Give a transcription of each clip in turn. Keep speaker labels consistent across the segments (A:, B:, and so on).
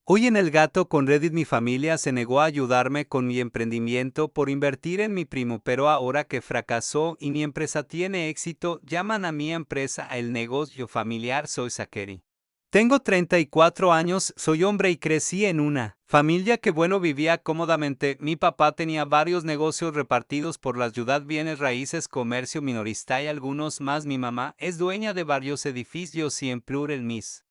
A: Hoy en El Gato con Reddit mi familia se negó a ayudarme con mi emprendimiento por invertir en mi primo, pero ahora que fracasó y mi empresa tiene éxito, llaman a mi empresa el negocio familiar. Soy Sakeri. Tengo 34 años, soy hombre y crecí en una familia que vivía cómodamente. Mi papá tenía varios negocios repartidos por la ciudad, bienes raíces, comercio minorista y algunos más. Mi mamá es dueña de varios edificios y en plural mis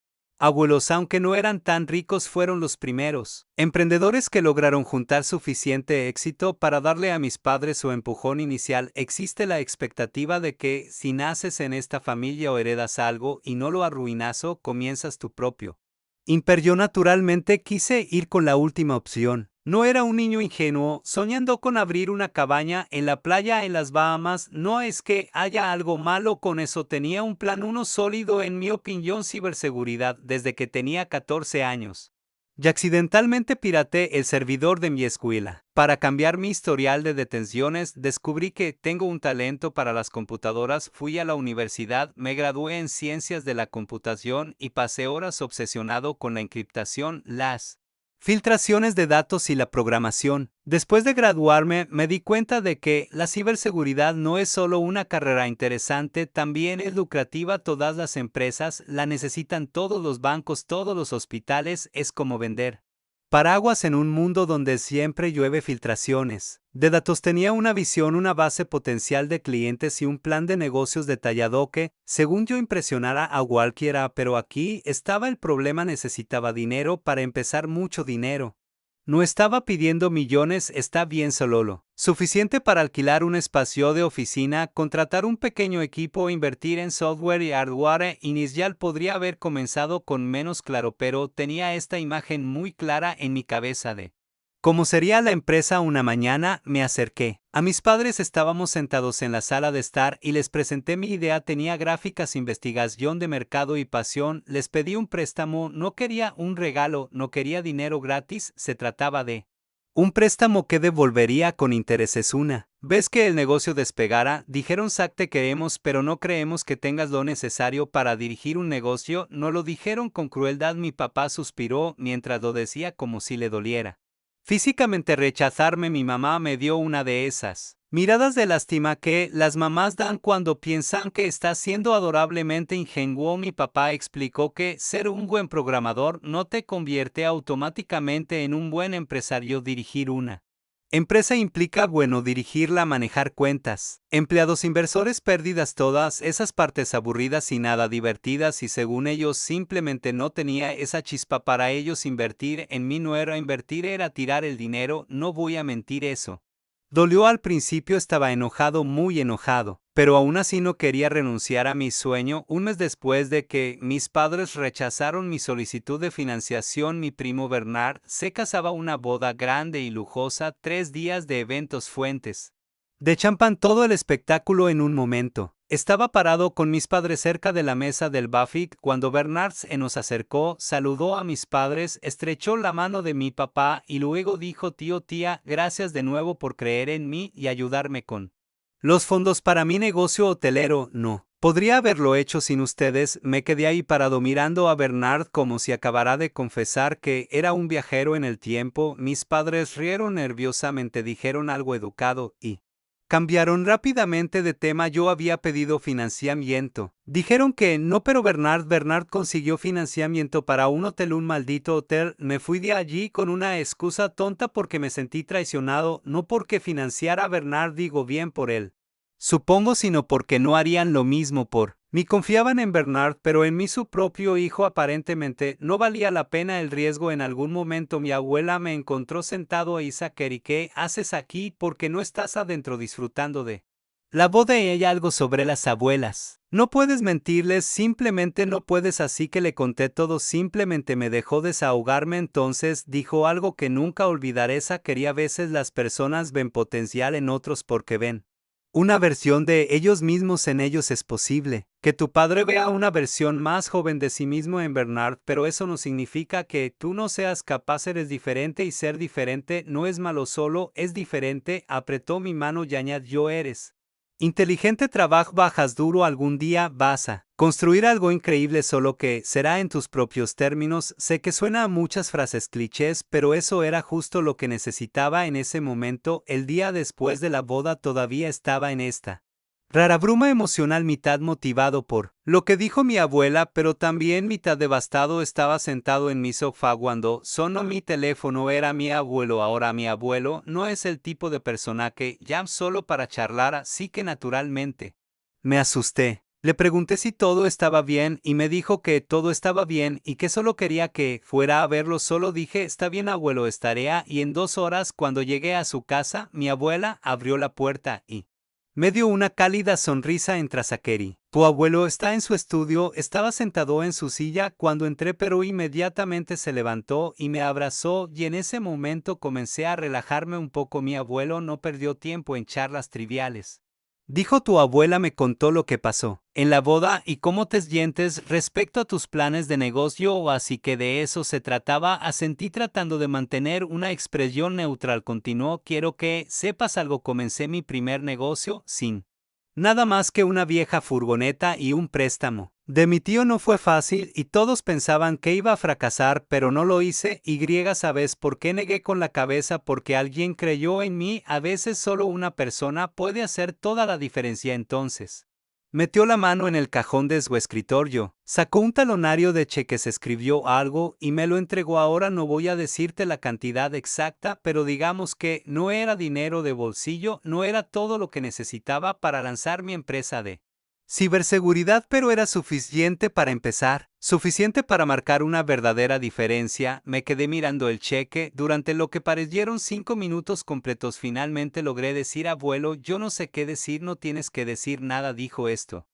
A: abuelos, aunque no eran tan ricos, fueron los primeros emprendedores que lograron juntar suficiente éxito para darle a mis padres su empujón inicial. Existe la expectativa de que si naces en esta familia o heredas algo y no lo arruinas o comienzas tu propio imperio. Naturalmente quise ir con la última opción. No era un niño ingenuo soñando con abrir una cabaña en la playa en las Bahamas. No es que haya algo malo con eso, tenía un plan, uno sólido en mi opinión: ciberseguridad, desde que tenía 14 años. Y accidentalmente pirateé el servidor de mi escuela. Para cambiar mi historial de detenciones, descubrí que tengo un talento para las computadoras. Fui a la universidad, me gradué en ciencias de la computación y pasé horas obsesionado con la encriptación, las filtraciones de datos y la programación. Después de graduarme, me di cuenta de que la ciberseguridad no es solo una carrera interesante, también es lucrativa. Todas las empresas la necesitan, todos los bancos, todos los hospitales. Es como vender paraguas en un mundo donde siempre llueve. Filtraciones de datos. Tenía una visión, una base potencial de clientes y un plan de negocios detallado que, según yo, impresionara a cualquiera, pero aquí estaba el problema: necesitaba dinero para empezar, mucho dinero. No estaba pidiendo millones, está bien, solo lo suficiente para alquilar un espacio de oficina, contratar un pequeño equipo, invertir en software y hardware inicial. Podría haber comenzado con menos, claro, pero tenía esta imagen muy clara en mi cabeza de cómo sería la empresa. Una mañana me acerqué a mis padres, estábamos sentados en la sala de estar y les presenté mi idea. Tenía gráficas, investigación de mercado y pasión. Les pedí un préstamo, no quería un regalo, no quería dinero gratis, se trataba de un préstamo que devolvería con intereses una vez que el negocio despegara. Dijeron: Zach, te queremos, pero no creemos que tengas lo necesario para dirigir un negocio. No lo dijeron con crueldad. Mi papá suspiró mientras lo decía, como si le doliera físicamente rechazarme. Mi mamá me dio una de esas miradas de lástima que las mamás dan cuando piensan que está siendo adorablemente ingenuo. Mi papá explicó que ser un buen programador no te convierte automáticamente en un buen empresario. Dirigir una empresa implica, dirigirla, manejar cuentas, empleados, inversores, pérdidas, todas esas partes aburridas y nada divertidas, y según ellos simplemente no tenía esa chispa. Para ellos invertir en mí no era invertir, era tirar el dinero. No voy a mentir, eso dolió al principio, estaba enojado, muy enojado, pero aún así no quería renunciar a mi sueño. Un mes después de que mis padres rechazaron mi solicitud de financiación, mi primo Bernard se casaba, una boda grande y lujosa, 3 días de eventos, fuentes de champán, todo el espectáculo. En un momento estaba parado con mis padres cerca de la mesa del buffet cuando Bernard se nos acercó, saludó a mis padres, estrechó la mano de mi papá y luego dijo: tío, tía, gracias de nuevo por creer en mí y ayudarme con los fondos para mi negocio hotelero. No podría haberlo hecho sin ustedes. Me quedé ahí parado mirando a Bernard como si acabara de confesar que era un viajero en el tiempo. Mis padres rieron nerviosamente, dijeron algo educado y cambiaron rápidamente de tema. Yo había pedido financiamiento. Dijeron que no, pero Bernard consiguió financiamiento para un hotel, un maldito hotel. Me fui de allí con una excusa tonta porque me sentí traicionado, no porque financiara a Bernard, digo bien por él, supongo, sino porque no harían lo mismo por mí. Confiaban en Bernard, pero en mí, su propio hijo. Aparentemente no valía la pena el riesgo. En algún momento mi abuela me encontró sentado e Sakeri, ¿qué haces aquí? ¿Por qué no estás adentro disfrutando de la boda? Y ella: algo sobre las abuelas. No puedes mentirles, simplemente no puedes. Así que le conté todo, simplemente me dejó desahogarme. Entonces dijo algo que nunca olvidaré: Sakeri, a veces las personas ven potencial en otros porque ven una versión de ellos mismos en ellos. Es posible que tu padre vea una versión más joven de sí mismo en Bernard, pero eso no significa que tú no seas capaz. Eres diferente y ser diferente no es malo, solo es diferente. Apretó mi mano y añadió: eres Inteligente trabajas duro algún día vas a construir algo increíble solo que será en tus propios términos. Sé que suena a muchas frases clichés, pero eso era justo lo que necesitaba en ese momento. El día después de la boda todavía estaba en esta rara bruma emocional, mitad motivado por lo que dijo mi abuela, pero también mitad devastado. Estaba sentado en mi sofá cuando sonó mi teléfono. Era mi abuelo. Ahora mi abuelo no es el tipo de persona que llama solo para charlar, así que naturalmente me asusté. Le pregunté si todo estaba bien y me dijo que todo estaba bien y que solo quería que fuera a verlo. Solo dije, está bien abuelo, estaré y en 2 horas. Cuando llegué a su casa, mi abuela abrió la puerta y me dio una cálida sonrisa en Trasakeri. Tu abuelo está en su estudio. Estaba sentado en su silla cuando entré, pero inmediatamente se levantó y me abrazó, y en ese momento comencé a relajarme un poco. Mi abuelo no perdió tiempo en charlas triviales. Dijo, tu abuela me contó lo que pasó en la boda y cómo te sientes respecto a tus planes de negocio, así que de eso se trataba. Asentí tratando de mantener una expresión neutral. Continuó, quiero que sepas algo, comencé mi primer negocio sin nada más que una vieja furgoneta y un préstamo de mi tío. No fue fácil y todos pensaban que iba a fracasar, pero no lo hice. ¿Sabes por qué negué con la cabeza? Porque alguien creyó en mí. A veces solo una persona puede hacer toda la diferencia. Entonces metió la mano en el cajón de su escritorio, sacó un talonario de cheques, escribió algo y me lo entregó. Ahora no voy a decirte la cantidad exacta, pero digamos que no era dinero de bolsillo, no era todo lo que necesitaba para lanzar mi empresa de ciberseguridad, pero era suficiente para empezar, suficiente para marcar una verdadera diferencia. Me quedé mirando el cheque durante lo que parecieron 5 minutos completos. Finalmente logré decir, abuelo, yo no sé qué decir. No tienes que decir nada, dijo. Esto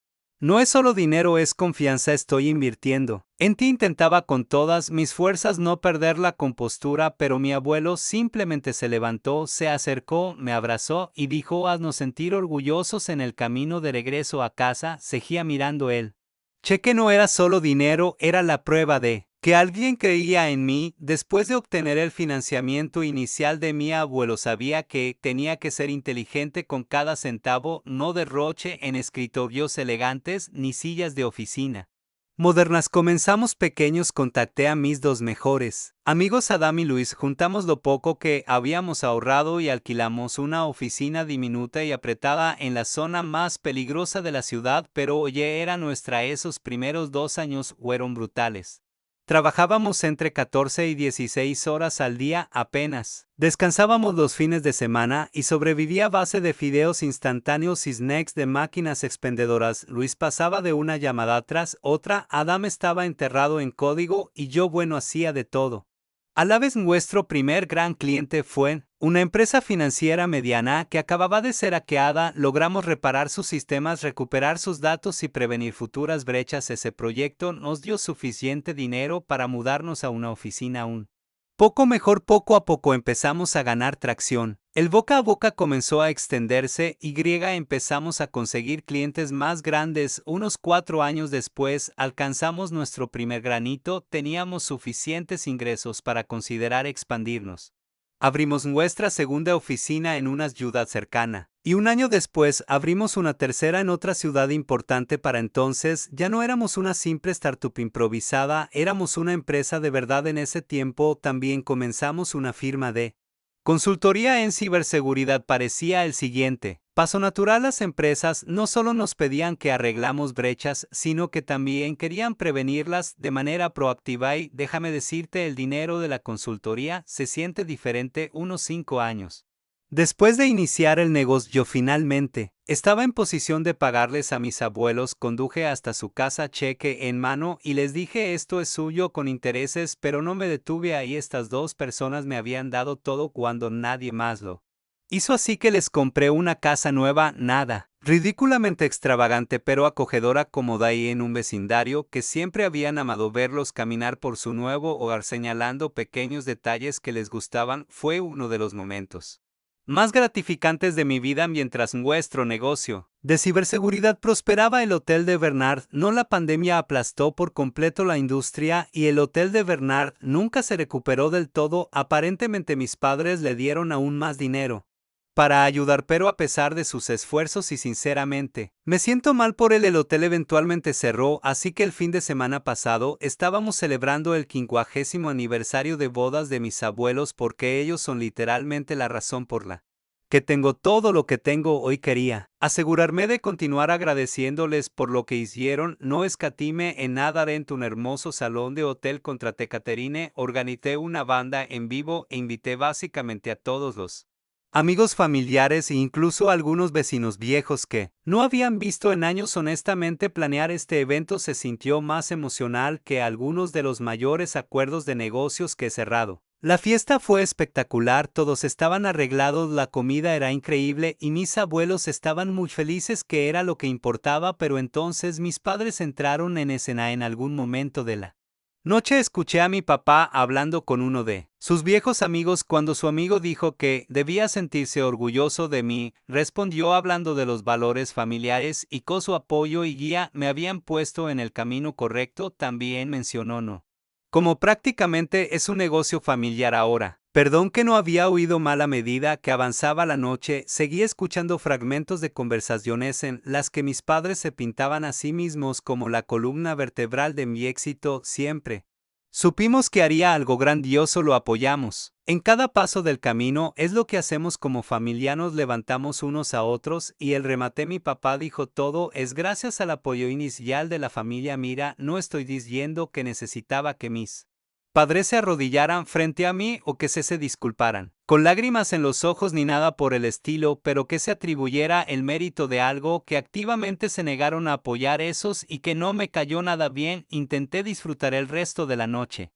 A: no es solo dinero, es confianza. Estoy invirtiendo en ti. Intentaba con todas mis fuerzas no perder la compostura, pero mi abuelo simplemente se levantó, se acercó, me abrazó y dijo, haznos sentir orgullosos. En el camino de regreso a casa, seguía mirando él. Cheque no era solo dinero, era la prueba de que alguien creía en mí. Después de obtener el financiamiento inicial de mi abuelo, sabía que tenía que ser inteligente con cada centavo, no derroche en escritorios elegantes ni sillas de oficina modernas. Comenzamos pequeños. Contacté a mis dos mejores amigos, Adam y Luis, juntamos lo poco que habíamos ahorrado y alquilamos una oficina diminuta y apretada en la zona más peligrosa de la ciudad. Pero oye, era nuestra. Esos primeros 2 años fueron brutales. Trabajábamos entre 14 y 16 horas al día apenas. Descansábamos los fines de semana y sobrevivía a base de fideos instantáneos y snacks de máquinas expendedoras. Luis pasaba de una llamada tras otra. Adam estaba enterrado en código y yo, bueno, hacía de todo. A la vez, nuestro primer gran cliente fue una empresa financiera mediana que acababa de ser hackeada. Logramos reparar sus sistemas, recuperar sus datos y prevenir futuras brechas. Ese proyecto nos dio suficiente dinero para mudarnos a una oficina aún poco mejor. Poco a poco empezamos a ganar tracción. El boca a boca comenzó a extenderse y empezamos a conseguir clientes más grandes. Unos 4 años después alcanzamos nuestro primer granito. Teníamos suficientes ingresos para considerar expandirnos. Abrimos nuestra segunda oficina en una ciudad cercana. Y un año después abrimos una tercera en otra ciudad importante. Para entonces ya no éramos una simple startup improvisada, éramos una empresa de verdad. En ese tiempo también comenzamos una firma de consultoría en ciberseguridad. Parecía el siguiente paso natural. Las empresas no solo nos pedían que arreglamos brechas, sino que también querían prevenirlas de manera proactiva. Y déjame decirte, el dinero de la consultoría se siente diferente. Unos 5 años después de iniciar el negocio, yo finalmente estaba en posición de pagarles a mis abuelos. Conduje hasta su casa, cheque en mano, y les dije, esto es suyo con intereses, pero no me detuve ahí. Estas dos personas me habían dado todo cuando nadie más lo hizo, así que les compré una casa nueva, nada ridículamente extravagante, pero acogedora, cómoda ahí en un vecindario que siempre habían amado. Verlos caminar por su nuevo hogar señalando pequeños detalles que les gustaban fue uno de los momentos más gratificantes de mi vida. Mientras nuestro negocio de ciberseguridad prosperaba, el Hotel de Bernard, no, la pandemia aplastó por completo la industria y el Hotel de Bernard nunca se recuperó del todo. Aparentemente mis padres le dieron aún más dinero para ayudar, pero a pesar de sus esfuerzos y sinceramente, me siento mal por él. El hotel eventualmente cerró, así que el fin de semana pasado estábamos celebrando el 50º aniversario de bodas de mis abuelos porque ellos son literalmente la razón por la que tengo todo lo que tengo hoy. Quería asegurarme de continuar agradeciéndoles por lo que hicieron. No escatime en nada. En un hermoso salón de hotel contra Caterine organicé una banda en vivo e invité básicamente a todos los amigos, familiares e incluso algunos vecinos viejos que no habían visto en años. Honestamente, planear este evento se sintió más emocional que algunos de los mayores acuerdos de negocios que he cerrado. La fiesta fue espectacular, todos estaban arreglados, la comida era increíble y mis abuelos estaban muy felices, que era lo que importaba. Pero entonces mis padres entraron en escena. En algún momento de la noche escuché a mi papá hablando con uno de sus viejos amigos. Cuando su amigo dijo que debía sentirse orgulloso de mí, respondió hablando de los valores familiares y con su apoyo y guía me habían puesto en el camino correcto. También mencionó no como prácticamente es un negocio familiar ahora. Perdón que no había oído mal. A medida que avanzaba la noche, seguí escuchando fragmentos de conversaciones en las que mis padres se pintaban a sí mismos como la columna vertebral de mi éxito. Siempre supimos que haría algo grandioso, lo apoyamos en cada paso del camino. Es lo que hacemos como familia, nos levantamos unos a otros. Y el remate, mi papá dijo, todo es gracias al apoyo inicial de la familia. Mira, no estoy diciendo que necesitaba que mis padres se arrodillaran frente a mí o que se disculparan con lágrimas en los ojos ni nada por el estilo, pero que se atribuyera el mérito de algo que activamente se negaron a apoyar esos y que no me cayó nada bien. Intenté disfrutar el resto de la noche,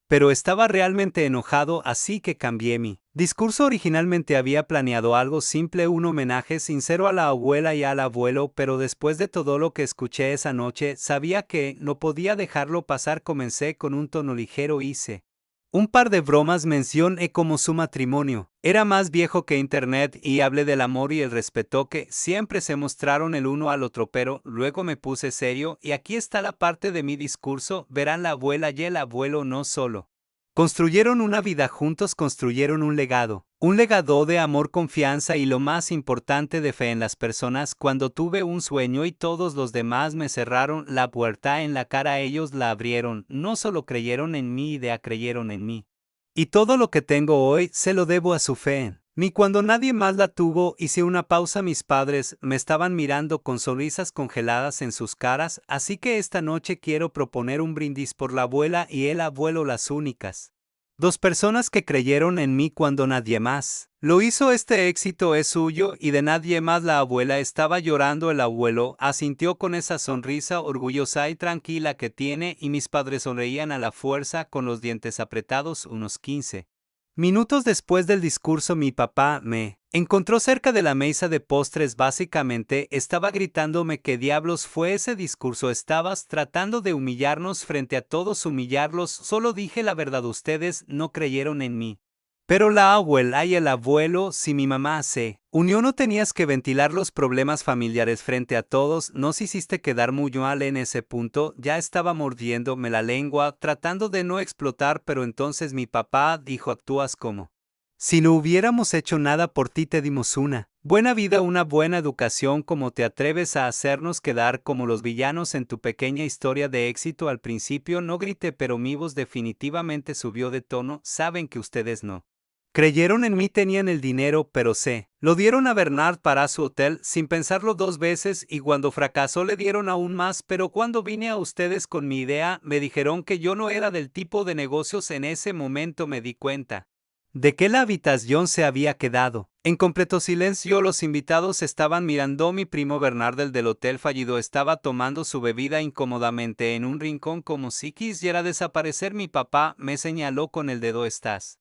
A: pero estaba realmente enojado, así que cambié mi discurso. Originalmente había planeado algo simple, un homenaje sincero a la abuela y al abuelo, pero después de todo lo que escuché esa noche, sabía que no podía dejarlo pasar. Comencé con un tono ligero, hice un par de bromas, mencioné como su matrimonio era más viejo que internet y hablé del amor y el respeto que siempre se mostraron el uno al otro, pero luego me puse serio y aquí está la parte de mi discurso. Verán, la abuela y el abuelo no solo construyeron una vida juntos, construyeron un legado de amor, confianza y, lo más importante, de fe en las personas. Cuando tuve un sueño y todos los demás me cerraron la puerta en la cara, ellos la abrieron. No solo creyeron en mi idea, creyeron en mí. Y todo lo que tengo hoy se lo debo a su fe. Ni cuando nadie más la tuvo. Hice una pausa. Mis padres me estaban mirando con sonrisas congeladas en sus caras, así que esta noche quiero proponer un brindis por la abuela y el abuelo, las únicas dos personas que creyeron en mí cuando nadie más lo hizo. Este éxito es suyo y de nadie más. La abuela estaba llorando, el abuelo asintió con esa sonrisa orgullosa y tranquila que tiene, y mis padres sonreían a la fuerza con los dientes apretados. Unos 15 minutos después del discurso, mi papá me encontró cerca de la mesa de postres. Básicamente estaba gritándome, ¿qué diablos fue ese discurso? Estabas tratando de humillarnos frente a todos. Humillarlos. Solo dije la verdad, ustedes no creyeron en mí. Pero la abuela y el abuelo, si mi mamá se unió, no tenías que ventilar los problemas familiares frente a todos. Nos hiciste quedar muy mal. En ese punto ya estaba mordiéndome la lengua, tratando de no explotar, pero entonces mi papá dijo, actúas como si no hubiéramos hecho nada por ti. Te dimos una buena vida, una buena educación. ¿Cómo te atreves a hacernos quedar como los villanos en tu pequeña historia de éxito? Al principio no grité, pero mi voz definitivamente subió de tono. Saben que ustedes no creyeron en mí, tenían el dinero, pero lo dieron a Bernard para su hotel sin pensarlo dos veces, y cuando fracasó le dieron aún más. Pero cuando vine a ustedes con mi idea, me dijeron que yo no era del tipo de negocios. En ese momento me di cuenta de que la habitación se había quedado en completo silencio. Los invitados estaban mirando. Mi primo Bernard, el del hotel fallido, estaba tomando su bebida incómodamente en un rincón como si quisiera desaparecer. Mi papá me señaló con el dedo, estás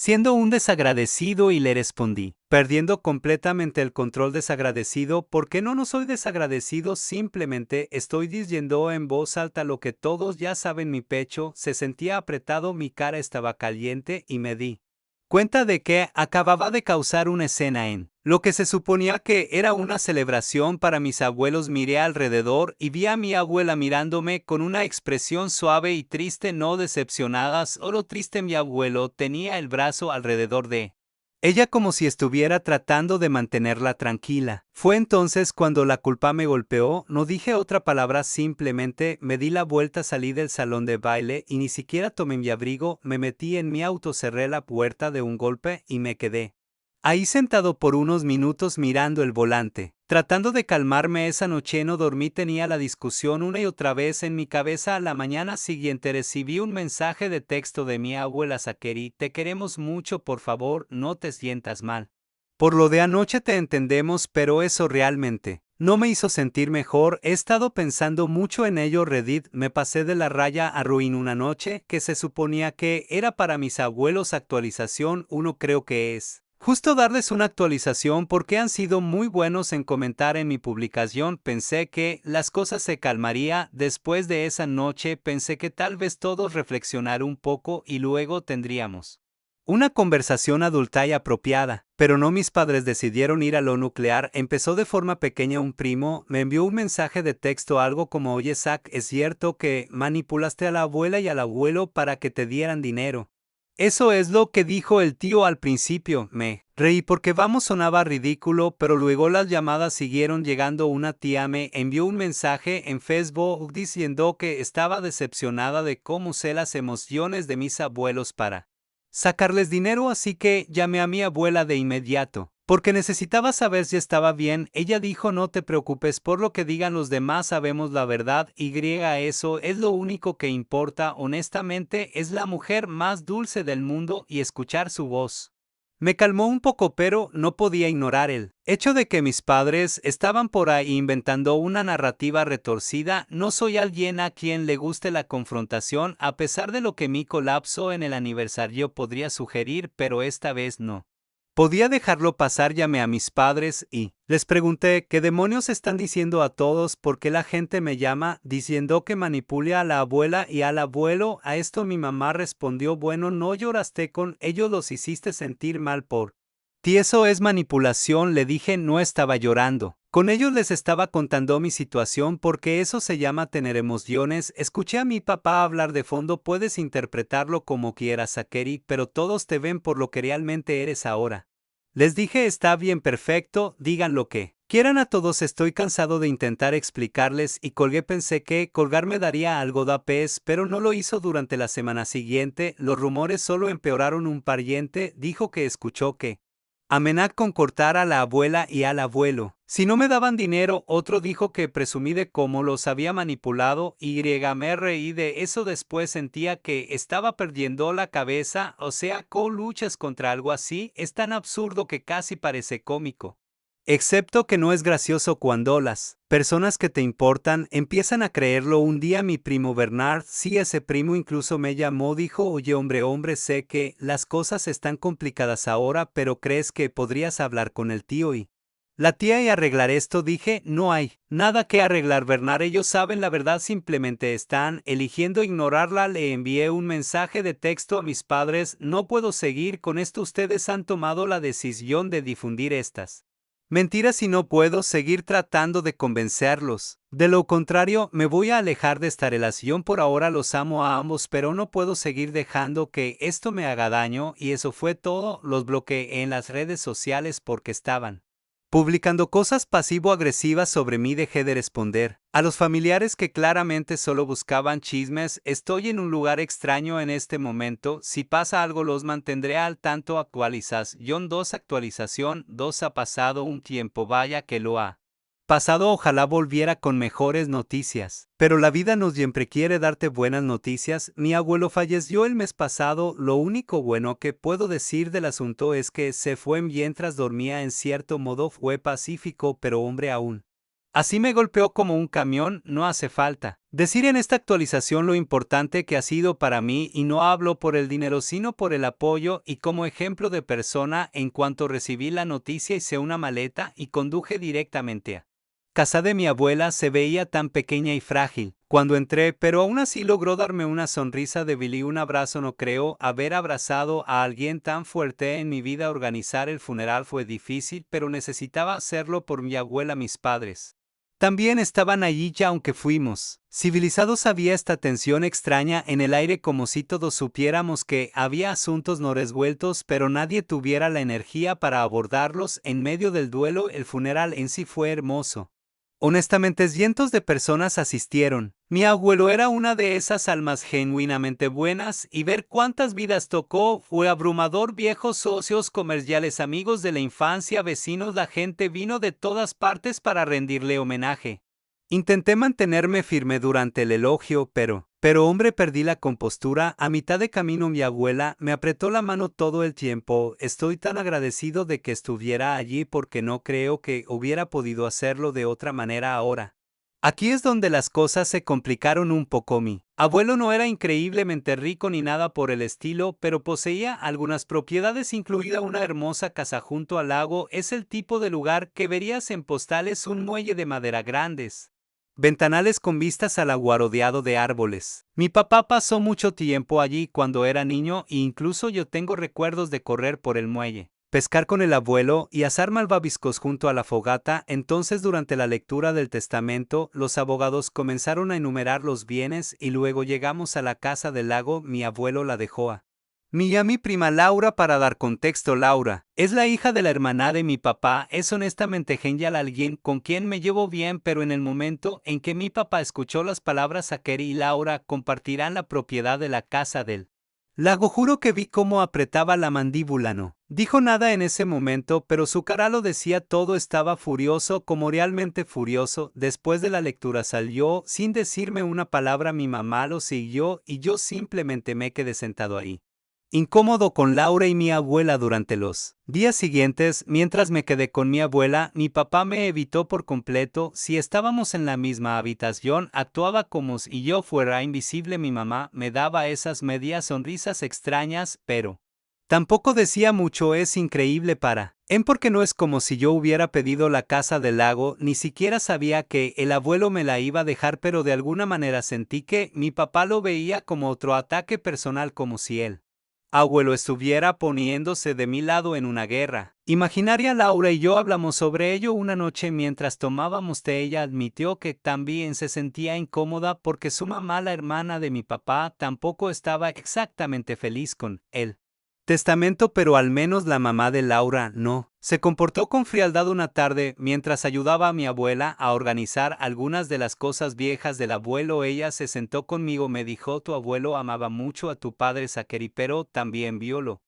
A: siendo un desagradecido, y le respondí, perdiendo completamente el control. Desagradecido, ¿por qué no soy desagradecido? Simplemente estoy diciendo en voz alta lo que todos ya saben. Mi pecho se sentía apretado, mi cara estaba caliente y me di cuenta de que acababa de causar una escena en lo que se suponía que era una celebración para mis abuelos. Miré alrededor y vi a mi abuela mirándome con una expresión suave y triste, no decepcionada, solo triste. Mi abuelo tenía el brazo alrededor de Ella como si estuviera tratando de mantenerla tranquila. Fue entonces cuando la culpa me golpeó, no dije otra palabra, simplemente me di la vuelta, salí del salón de baile y ni siquiera tomé mi abrigo, me metí en mi auto, cerré la puerta de un golpe y me quedé ahí sentado por unos minutos mirando el volante. Tratando de calmarme, esa noche no dormí, tenía la discusión una y otra vez en mi cabeza. A la mañana siguiente recibí un mensaje de texto de mi abuela Sakeri: te queremos mucho, por favor, no te sientas mal. Por lo de anoche te entendemos, pero eso realmente no me hizo sentir mejor. He estado pensando mucho en ello. Reddit, me pasé de la raya a ruin una noche que se suponía que era para mis abuelos. Actualización 1, creo que es justo darles una actualización porque han sido muy buenos en comentar en mi publicación. Pensé que las cosas se calmaría después de esa noche, pensé que tal vez todos reflexionar un poco y luego tendríamos una conversación adulta y apropiada, pero no. Mis padres decidieron ir a lo nuclear. Empezó de forma pequeña. Un primo me envió un mensaje de texto, algo como: oye Zach, ¿es cierto que manipulaste a la abuela y al abuelo para que te dieran dinero? Eso es lo que dijo el tío al principio. Me reí porque vamos, sonaba ridículo, pero luego las llamadas siguieron llegando. Una tía me envió un mensaje en Facebook diciendo que estaba decepcionada de cómo usé las emociones de mis abuelos para sacarles dinero, así que llamé a mi abuela de inmediato, porque necesitaba saber si estaba bien. Ella dijo: no te preocupes por lo que digan los demás, sabemos la verdad, eso es lo único que importa. Honestamente, es la mujer más dulce del mundo y escuchar su voz me calmó un poco, pero no podía ignorar el hecho de que mis padres estaban por ahí inventando una narrativa retorcida. No soy alguien a quien le guste la confrontación, a pesar de lo que mi colapso en el aniversario podría sugerir, pero esta vez no podía dejarlo pasar. Llamé a mis padres y les pregunté: ¿qué demonios están diciendo a todos? ¿Por qué la gente me llama diciendo que manipule a la abuela y al abuelo? A esto mi mamá respondió: bueno, no lloraste con ellos, los hiciste sentir mal por ti, eso es manipulación. Le dije: no estaba llorando con ellos, les estaba contando mi situación, porque eso se llama tener emociones. Escuché a mi papá hablar de fondo: puedes interpretarlo como quieras, Sakeri, pero todos te ven por lo que realmente eres ahora. Les dije: está bien, perfecto, digan lo que quieran a todos, estoy cansado de intentar explicarles, y colgué. Pensé que colgar me daría algo de pez, pero no lo hizo. Durante la semana siguiente, los rumores solo empeoraron. Un pariente dijo que escuchó que amenazó con cortar a la abuela y al abuelo si no me daban dinero. Otro dijo que presumí de cómo los había manipulado y me reí de eso. Después sentía que estaba perdiendo la cabeza. O sea, ¿cómo luchas contra algo así? Es tan absurdo que casi parece cómico. Excepto que no es gracioso cuando las personas que te importan empiezan a creerlo. Un día mi primo Bernard, sí, ese primo, incluso me llamó, dijo: oye hombre, sé que las cosas están complicadas ahora, pero ¿crees que podrías hablar con el tío y la tía y arreglar esto? Dije: no hay nada que arreglar, Bernard, ellos saben la verdad, simplemente están eligiendo ignorarla. Le envié un mensaje de texto a mis padres: no puedo seguir con esto, ustedes han tomado la decisión de difundir estas mentiras y no puedo seguir tratando de convencerlos. De lo contrario, me voy a alejar de esta relación. Por ahora los amo a ambos, pero no puedo seguir dejando que esto me haga daño. Y eso fue todo. Los bloqueé en las redes sociales porque estaban publicando cosas pasivo-agresivas sobre mí. Dejé de responder a los familiares que claramente solo buscaban chismes. Estoy en un lugar extraño en este momento. Si pasa algo los mantendré al tanto. Actualización 2, actualización 2. Ha pasado un tiempo, vaya que lo ha pasado. Ojalá volviera con mejores noticias. Pero la vida no siempre quiere darte buenas noticias. Mi abuelo falleció el mes pasado. Lo único bueno que puedo decir del asunto es que se fue mientras dormía. En cierto modo fue pacífico, pero hombre, aún así me golpeó como un camión. No hace falta decir en esta actualización lo importante que ha sido para mí, y no hablo por el dinero sino por el apoyo y como ejemplo de persona. En cuanto recibí la noticia hice una maleta y conduje directamente a casa de mi abuela. Se veía tan pequeña y frágil cuando entré, pero aún así logró darme una sonrisa débil y un abrazo. No creo haber abrazado a alguien tan fuerte en mi vida. Organizar el funeral fue difícil, pero necesitaba hacerlo por mi abuela. Mis padres también estaban allí ya aunque fuimos civilizados. Había esta tensión extraña en el aire como si todos supiéramos que había asuntos no resueltos pero nadie tuviera la energía para abordarlos. En medio del duelo el funeral en sí fue hermoso. Honestamente, cientos de personas asistieron. Mi abuelo era una de esas almas genuinamente buenas y ver cuántas vidas tocó fue abrumador. Viejos socios comerciales, amigos de la infancia, vecinos, la gente vino de todas partes para rendirle homenaje. Intenté mantenerme firme durante el elogio, pero hombre, perdí la compostura. A mitad de camino mi abuela me apretó la mano todo el tiempo. Estoy tan agradecido de que estuviera allí porque no creo que hubiera podido hacerlo de otra manera ahora. Aquí es donde las cosas se complicaron un poco. Mi abuelo no era increíblemente rico ni nada por el estilo, pero poseía algunas propiedades, incluida una hermosa casa junto al lago. Es el tipo de lugar que verías en postales, un muelle de madera grandes ventanales con vistas al agua rodeado de árboles. Mi papá pasó mucho tiempo allí cuando era niño e incluso yo tengo recuerdos de correr por el muelle, pescar con el abuelo y asar malvaviscos junto a la fogata. Entonces, durante la lectura del testamento, los abogados comenzaron a enumerar los bienes y luego llegamos a la casa del lago. Mi abuelo la dejó a mi prima Laura. Para dar contexto, Laura es la hija de la hermana de mi papá. Es honestamente genial, alguien con quien me llevo bien, pero en el momento en que mi papá escuchó las palabras Akeri y Laura compartirán la propiedad de la casa del lago, juro que vi cómo apretaba la mandíbula. No dijo nada en ese momento, pero su cara lo decía todo. Estaba furioso, como realmente furioso. Después de la lectura salió sin decirme una palabra. Mi mamá lo siguió y yo simplemente me quedé sentado ahí, incómodo con Laura y mi abuela. Durante los días siguientes, mientras me quedé con mi abuela, mi papá me evitó por completo. Si estábamos en la misma habitación, actuaba como si yo fuera invisible. Mi mamá me daba esas medias sonrisas extrañas, pero tampoco decía mucho. Es increíble porque no es como si yo hubiera pedido la casa del lago, ni siquiera sabía que el abuelo me la iba a dejar, pero de alguna manera sentí que mi papá lo veía como otro ataque personal, como si él abuelo estuviera poniéndose de mi lado en una guerra imaginaria. Laura y yo hablamos sobre ello una noche mientras tomábamos té. Ella admitió que también se sentía incómoda porque su mamá, la hermana de mi papá, tampoco estaba exactamente feliz con él testamento, pero al menos la mamá de Laura no se comportó con frialdad. Una tarde, mientras ayudaba a mi abuela a organizar algunas de las cosas viejas del abuelo, ella se sentó conmigo. Me dijo: tu abuelo amaba mucho a tu padre Zakeri, pero también vio lo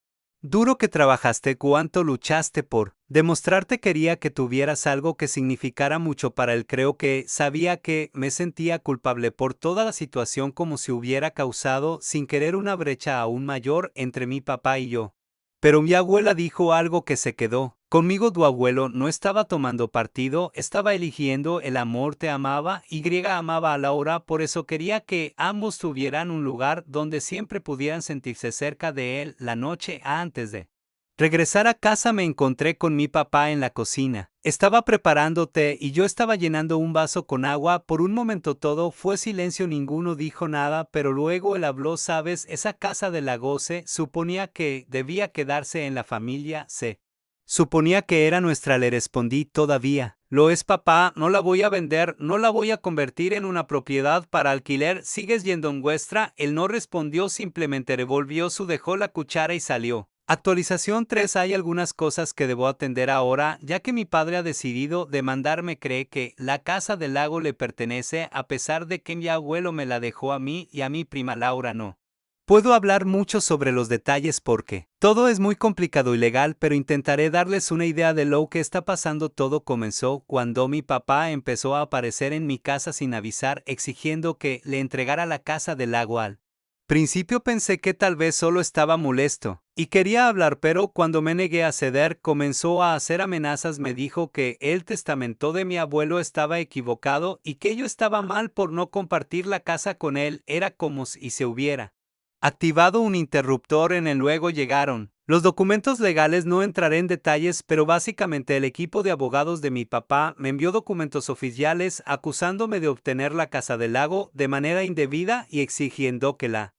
A: duro que trabajaste, cuánto luchaste por demostrarte. Quería que tuvieras algo que significara mucho para él. Creo que sabía que me sentía culpable por toda la situación, como si hubiera causado sin querer una brecha aún mayor entre mi papá y yo. Pero mi abuela dijo algo que se quedó conmigo. Tu abuelo no estaba tomando partido, estaba eligiendo el amor. Te amaba y amaba a Laura, por eso quería que ambos tuvieran un lugar donde siempre pudieran sentirse cerca de él. La noche antes de regresar a casa me encontré con mi papá en la cocina. Estaba preparando té y yo estaba llenando un vaso con agua. Por un momento todo fue silencio, ninguno dijo nada, pero luego él habló. Sabes, esa casa de lago se suponía que debía quedarse en la familia, se suponía que era nuestra. Le respondí: todavía lo es, papá, no la voy a vender, no la voy a convertir en una propiedad para alquiler. ¿Sigues yendo en vuestra? Él no respondió, simplemente revolvió dejó la cuchara y salió. Actualización 3. Hay algunas cosas que debo atender ahora, ya que mi padre ha decidido demandarme. Cree que la casa del lago le pertenece, a pesar de que mi abuelo me la dejó a mí y a mi prima Laura no. Puedo hablar mucho sobre los detalles porque todo es muy complicado y legal, pero intentaré darles una idea de lo que está pasando. Todo comenzó cuando mi papá empezó a aparecer en mi casa sin avisar, exigiendo que le entregara la casa del lago. Al principio pensé que tal vez solo estaba molesto y quería hablar, pero cuando me negué a ceder, comenzó a hacer amenazas. Me dijo que el testamento de mi abuelo estaba equivocado y que yo estaba mal por no compartir la casa con él. Era como si se hubiera activado un interruptor en él. Luego llegaron los documentos legales. No entraré en detalles, pero básicamente el equipo de abogados de mi papá me envió documentos oficiales acusándome de obtener la casa del lago de manera indebida y exigiendo que la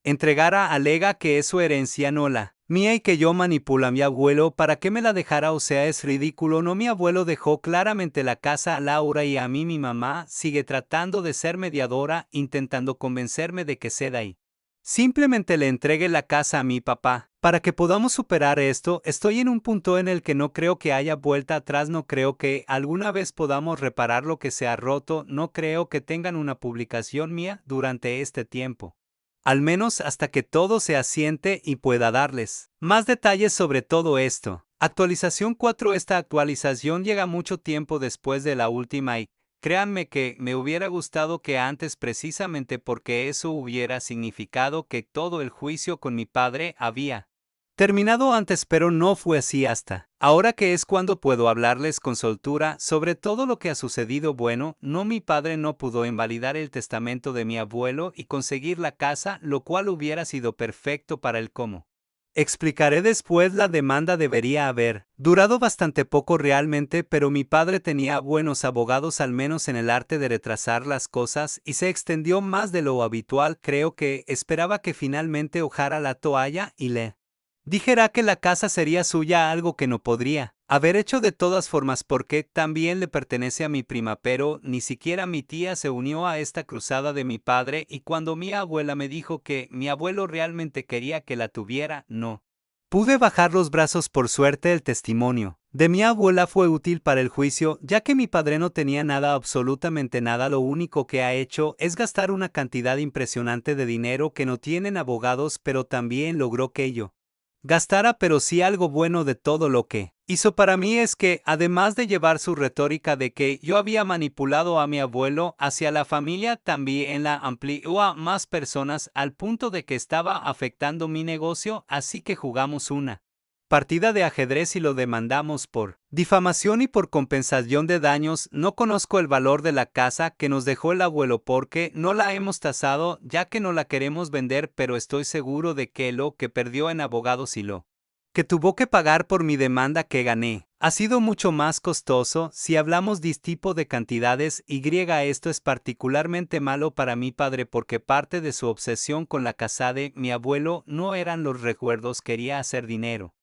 A: entregara. Alega que es su herencia, no la Mía y que yo manipula a mi abuelo para que me la dejara, o sea, es ridículo, no, mi abuelo dejó claramente la casa a Laura y a mí mi mamá sigue tratando de ser mediadora, intentando convencerme de que ceda y simplemente le entregue la casa a mi papá. Para que podamos superar esto, estoy en un punto en el que no creo que haya vuelta atrás, no creo que alguna vez podamos reparar lo que se ha roto, no creo que tengan una publicación mía durante este tiempo. Al menos hasta que todo se asiente y pueda darles más detalles sobre todo esto. Actualización 4. Esta actualización llega mucho tiempo después de la última y créanme que me hubiera gustado que antes, precisamente porque eso hubiera significado que todo el juicio con mi padre había terminado antes, pero no fue así hasta ahora, que es cuando puedo hablarles con soltura sobre todo lo que ha sucedido. Bueno, no, mi padre no pudo invalidar el testamento de mi abuelo y conseguir la casa, lo cual hubiera sido perfecto para él. Como explicaré después, la demanda debería haber durado bastante poco realmente, pero mi padre tenía buenos abogados, al menos en el arte de retrasar las cosas, y se extendió más de lo habitual. Creo que esperaba que finalmente ojara la toalla y le dijera que la casa sería suya, algo que no podría haber hecho de todas formas porque también le pertenece a mi prima, pero ni siquiera mi tía se unió a esta cruzada de mi padre, y cuando mi abuela me dijo que mi abuelo realmente quería que la tuviera, no pude bajar los brazos. Por suerte, el testimonio de mi abuela fue útil para el juicio, ya que mi padre no tenía nada, absolutamente nada. Lo único que ha hecho es gastar una cantidad impresionante de dinero que no tienen abogados, pero también logró que yo gastara. Pero sí, algo bueno de todo lo que hizo para mí es que, además de llevar su retórica de que yo había manipulado a mi abuelo hacia la familia, también la amplió a más personas al punto de que estaba afectando mi negocio, así que jugamos una partida de ajedrez y lo demandamos por difamación y por compensación de daños. No conozco el valor de la casa que nos dejó el abuelo porque no la hemos tasado, ya que no la queremos vender, pero estoy seguro de que lo que perdió en abogados y lo que tuvo que pagar por mi demanda que gané ha sido mucho más costoso. Si hablamos de este tipo de cantidades, esto es particularmente malo para mi padre porque parte de su obsesión con la casa de mi abuelo no eran los recuerdos, quería hacer dinero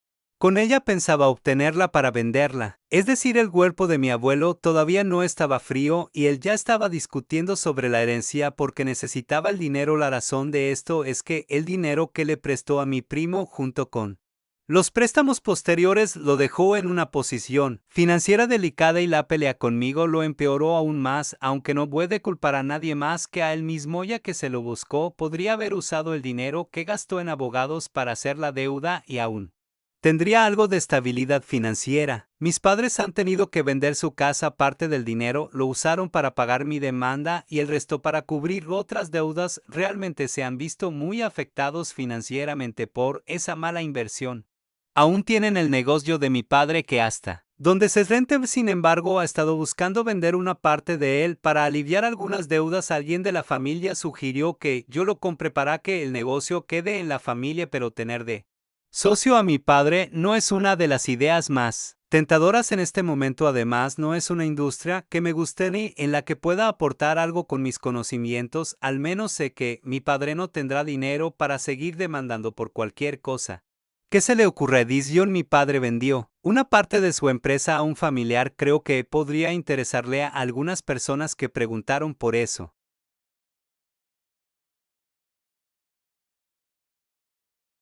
A: con ella, pensaba obtenerla para venderla. Es decir, el cuerpo de mi abuelo todavía no estaba frío y él ya estaba discutiendo sobre la herencia porque necesitaba el dinero. La razón de esto es que el dinero que le prestó a mi primo junto con los préstamos posteriores lo dejó en una posición financiera delicada, y la pelea conmigo lo empeoró aún más, aunque no puede culpar a nadie más que a él mismo, ya que se lo buscó. Podría haber usado el dinero que gastó en abogados para hacer la deuda y aún tendría algo de estabilidad financiera. Mis padres han tenido que vender su casa, parte del dinero lo usaron para pagar mi demanda y el resto para cubrir otras deudas. Realmente se han visto muy afectados financieramente por esa mala inversión. Aún tienen el negocio de mi padre que hasta donde se rente, sin embargo, ha estado buscando vender una parte de él para aliviar algunas deudas. Alguien de la familia sugirió que yo lo compre para que el negocio quede en la familia, pero tener de socio a mi padre no es una de las ideas más tentadoras en este momento. Además, no es una industria que me guste ni en la que pueda aportar algo con mis conocimientos. Al menos sé que mi padre no tendrá dinero para seguir demandando por cualquier cosa. ¿Qué se le ocurre? Edición: mi padre vendió una parte de su empresa a un familiar. Creo que podría interesarle a algunas personas que preguntaron por eso.